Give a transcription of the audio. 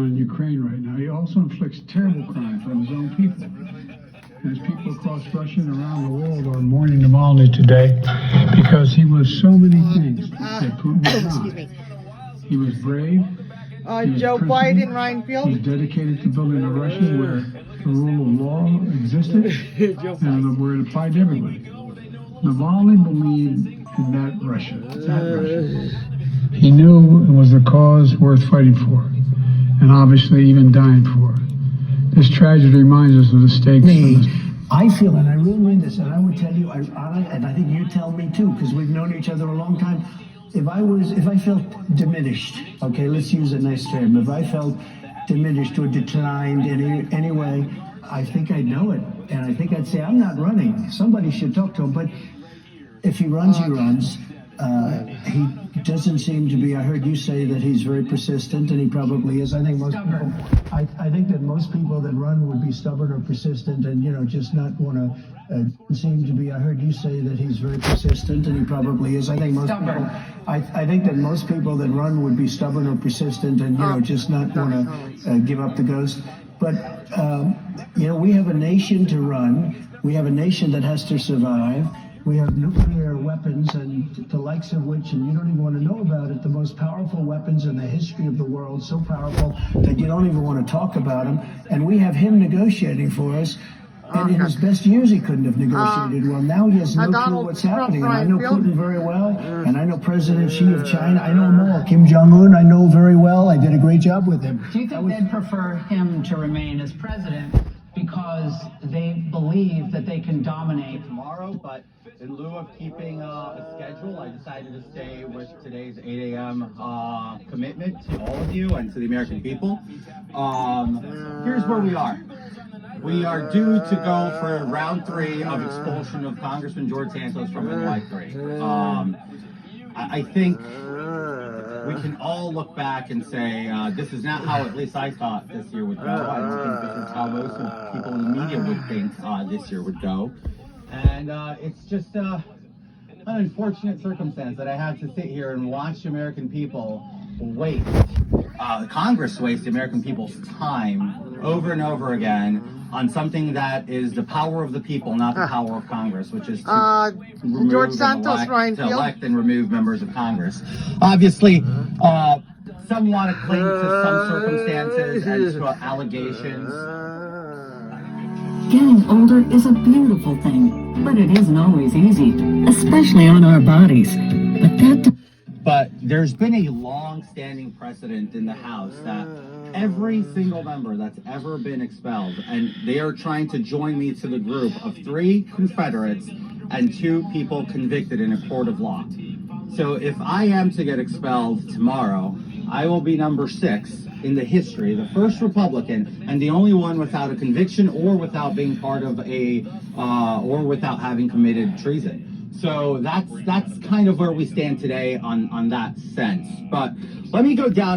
in Ukraine right now. He also inflicts terrible crimes on his own people. And his people across Russia and around the world are mourning Navalny today because he was so many things that Putin was not. He was brave. Joe Biden, Ryan Field. He's dedicated to building a Russia where the rule of law existed and where it applied to everybody. Navalny believed in that Russia. That Russia. He knew it was a cause worth fighting for, and obviously even dying for. This tragedy reminds us of the stakes. I feel, and I really mean this, and I would tell you, and I think you tell me too, because we've known each other a long time. If I felt diminished, okay, let's use a nice term. If I felt diminished or declined in any way, I think I'd know it, and I think I'd say, I'm not running. Somebody should talk to him. But if he runs, he runs. He doesn't seem to be. I heard you say that he's very persistent, and he probably is. I think most people. I think that most people that run would be stubborn or persistent, and just not want to. Seem to be. I heard you say that he's very persistent, and he probably is. I think most people. I think that most people that run would be stubborn or persistent, and just not want to give up the ghost. But we have a nation to run. We have a nation that has to survive. We have nuclear weapons, and the likes of which, and you don't even want to know about it, the most powerful weapons in the history of the world, so powerful that you don't even want to talk about them. And we have him negotiating for us. And in his best years, he couldn't have negotiated well. Now he has no clue what's happening. And I know Putin very well, and I know President Xi of China. I know them all. Kim Jong-un, I know very well. I did a great job with him. Do you think they'd prefer him to remain as president because they believe that they can dominate tomorrow? But in lieu of keeping a schedule, I decided to stay with today's 8 a.m. Commitment to all of you and to the American people. Here's where we are. We are due to go for round 3 of expulsion of Congressman George Santos from NY3. I think we can all look back and say this is not how at least I thought this year would go. I don't think this is how most of people in the media would think this year would go. And it's just an unfortunate circumstance that I have to sit here and watch the American people waste, Congress waste the American people's time over and over again on something that is the power of the people, not the power of Congress, which is to remove George Santos, Ryan Field. elect and remove members of Congress. Obviously, some want to cling to some circumstances and to allegations. Getting older is a beautiful thing, but it isn't always easy, especially on our bodies. But there's been a long-standing precedent in the House that every single member that's ever been expelled, and they are trying to join me to the group of 3 Confederates and 2 people convicted in a court of law. So if I am to get expelled tomorrow, I will be number 6 in the history, the first Republican, and the only one without a conviction or without being part of or without having committed treason. So that's kind of where we stand today on that sense. But let me go down